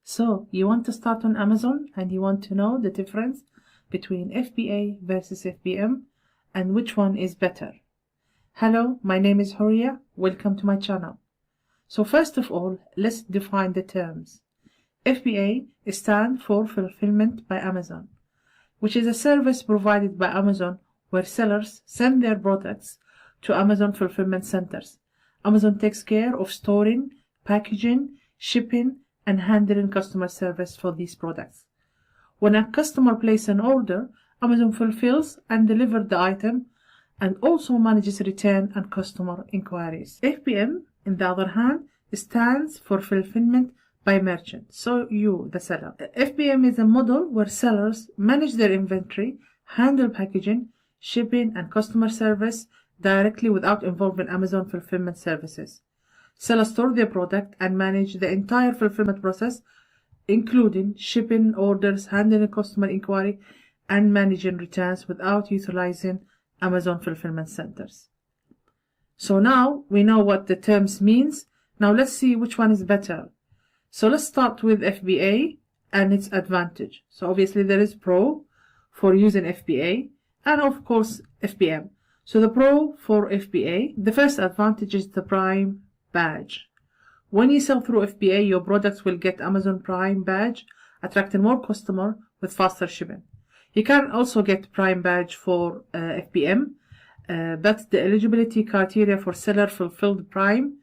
So you want to start on Amazon and you want to know the difference between FBA versus FBM and which one is better. Hello, my name is Horia. Welcome to my channel. So first of all, let's define the terms. FBA stands for Fulfillment by Amazon, which is a service provided by Amazon where sellers send their products to Amazon fulfillment centers. Amazon takes care of storing, packaging, shipping, and handling customer service for these products. When a customer places an order, Amazon fulfills and delivers the item and also manages return and customer inquiries. FBM, on the other hand, stands for Fulfillment by Merchant, so you, the seller. FBM is a model where sellers manage their inventory, handle packaging, shipping, and customer service directly without involving Amazon fulfillment services. Sellers store their product and manage the entire fulfillment process, including shipping orders, handling customer inquiry, and managing returns without utilizing Amazon fulfillment centers. So now we know what the terms means. Now let's see which one is better. So let's start with FBA and its advantage. So obviously there is Pro for using FBA and of course FBM. So the Pro for FBA, the first advantage is the Prime badge. When you sell through FBA, your products will get Amazon Prime badge, attracting more customers with faster shipping. You can also get Prime badge for FBM, but the eligibility criteria for seller fulfilled Prime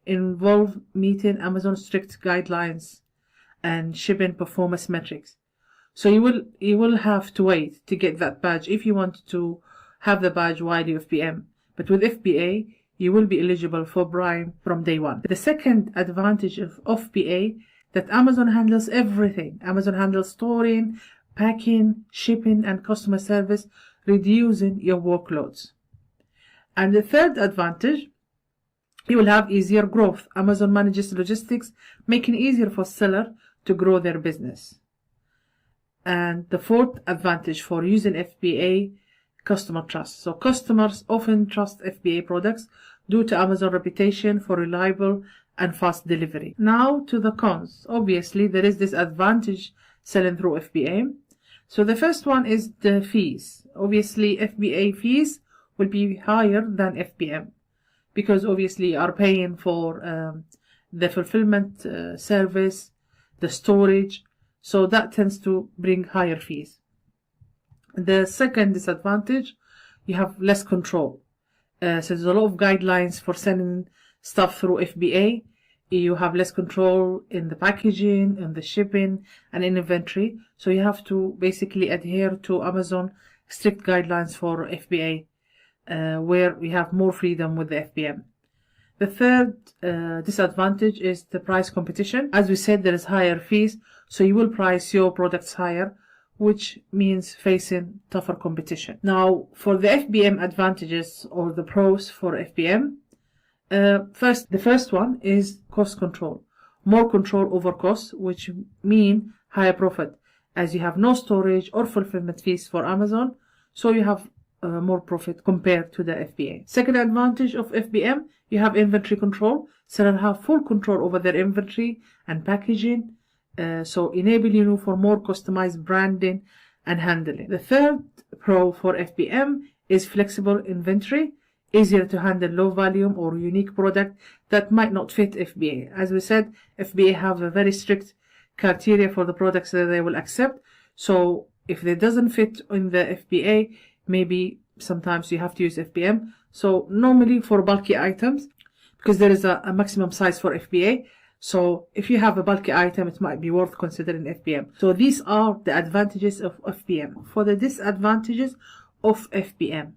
involve meeting Amazon's strict guidelines and shipping performance metrics. So you will have to wait to get that badge if you want to have the badge while you FBM. But with FBA, you will be eligible for Prime from day one. The second advantage of FBA that Amazon handles everything. Amazon handles storing, packing, shipping, and customer service, reducing your workloads. And the third advantage, you will have easier growth. Amazon manages logistics, making it easier for sellers to grow their business. And the fourth advantage for using FBA, customer trust. So customers often trust FBA products due to Amazon reputation for reliable and fast delivery. Now to the cons. Obviously there is this advantage selling through FBA. So the first one is the fees. Obviously FBA fees will be higher than FBM because obviously you are paying for the fulfillment service, the storage, so that tends to bring higher fees. The second disadvantage, you have less control. So there's a lot of guidelines for sending stuff through FBA. You have less control in the packaging, in the shipping, and in inventory. So you have to basically adhere to Amazon strict guidelines for FBA, where we have more freedom with the FBM. The third disadvantage is the price competition. As we said, there is higher fees, so you will price your products higher, which means facing tougher competition. Now, for the FBM advantages or the pros for FBM, the first one is cost control. More control over costs, which mean higher profit, as you have no storage or fulfillment fees for Amazon, so you have more profit compared to the FBA. Second advantage of FBM, you have inventory control. Sellers have full control over their inventory and packaging, so enable you for more customized branding and handling. The third pro for FBM is flexible inventory, easier to handle low volume or unique product that might not fit FBA. As we said, FBA have a very strict criteria for the products that they will accept. So if it doesn't fit in the FBA, maybe sometimes you have to use FBM. So normally for bulky items, because there is a maximum size for FBA, so if you have a bulky item, it might be worth considering FBM. So these are the advantages of FBM. For the disadvantages of FBM,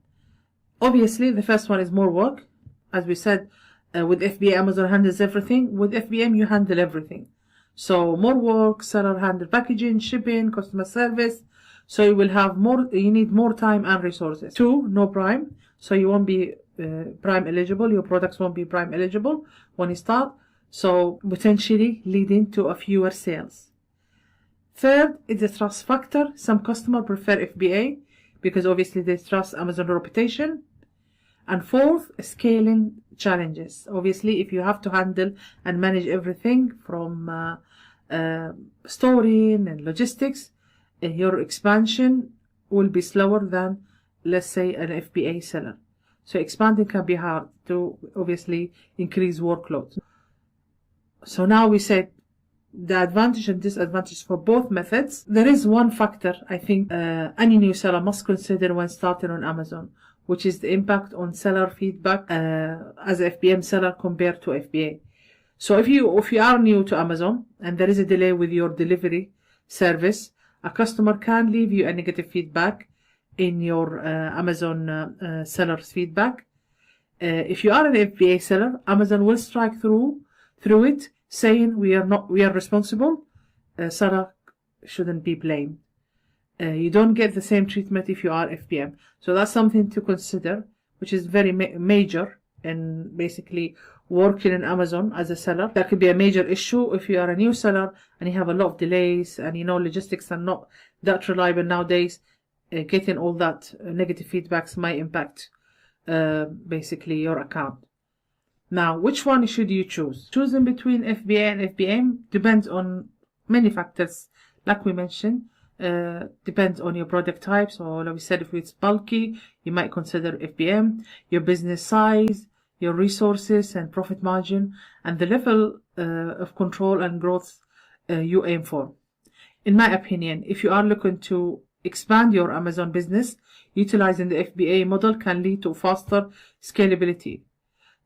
obviously the first one is more work. As we said, with FBA, Amazon handles everything. With FBM, you handle everything. So more work, seller handle packaging, shipping, customer service. So you will have more, you need more time and resources. 2, no Prime. So you won't be Prime eligible. Your products won't be Prime eligible when you start. So potentially leading to a fewer sales. Third is the trust factor. Some customers prefer FBA because obviously they trust Amazon reputation. And fourth, scaling challenges. Obviously, if you have to handle and manage everything from storing and logistics, your expansion will be slower than, let's say, an FBA seller. So expanding can be hard to obviously increase workload. So now we said the advantage and disadvantage for both methods. There is one factor I think any new seller must consider when starting on Amazon, which is the impact on seller feedback as a FBM seller compared to FBA. So if you are new to Amazon and there is a delay with your delivery service, a customer can leave you a negative feedback in your Amazon seller's feedback. If you are an FBA seller, Amazon will strike through it, saying we are responsible. Seller shouldn't be blamed. You don't get the same treatment if you are FBM. So that's something to consider, which is very major in basically working in Amazon as a seller. That could be a major issue if you are a new seller and you have a lot of delays and logistics are not that reliable nowadays. Getting all that negative feedbacks might impact basically your account. Now, which one should you choose? Choosing between FBA and FBM depends on many factors, like we mentioned. Depends on your product type. So like we said, if it's bulky, you might consider FBM, your business size, your resources and profit margin, and the level of control and growth you aim for. In my opinion, if you are looking to expand your Amazon business, utilizing the FBA model can lead to faster scalability.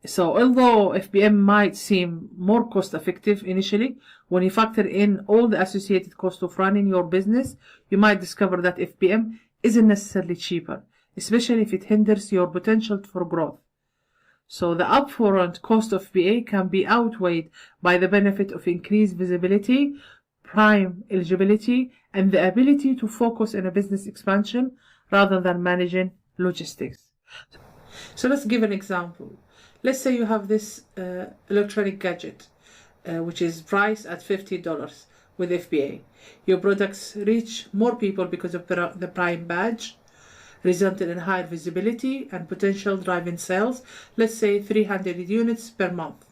So although FBM might seem more cost effective initially, when you factor in all the associated cost of running your business, you might discover that FBM isn't necessarily cheaper, especially if it hinders your potential for growth. So the upfront cost of FBA can be outweighed by the benefit of increased visibility, Prime eligibility, and the ability to focus on a business expansion rather than managing logistics. So let's give an example. Let's say you have this electronic gadget, which is priced at $50 with FBA. Your products reach more people because of the Prime badge, resulting in higher visibility and potential driving sales, let's say 300 units per month.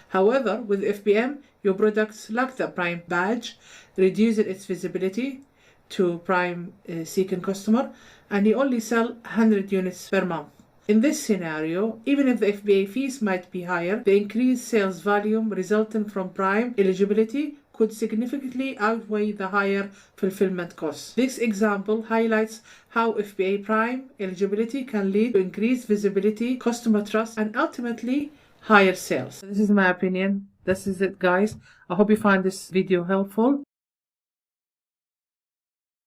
However, with FBM, your products lack the Prime badge, reducing its visibility to Prime seeking customer, and you only sell 100 units per month. In this scenario, even if the FBA fees might be higher, the increased sales volume resulting from Prime eligibility could significantly outweigh the higher fulfillment costs. This example highlights how FBA Prime eligibility can lead to increased visibility, customer trust, and ultimately higher sales. This is my opinion. This is it, guys. I hope you find this video helpful.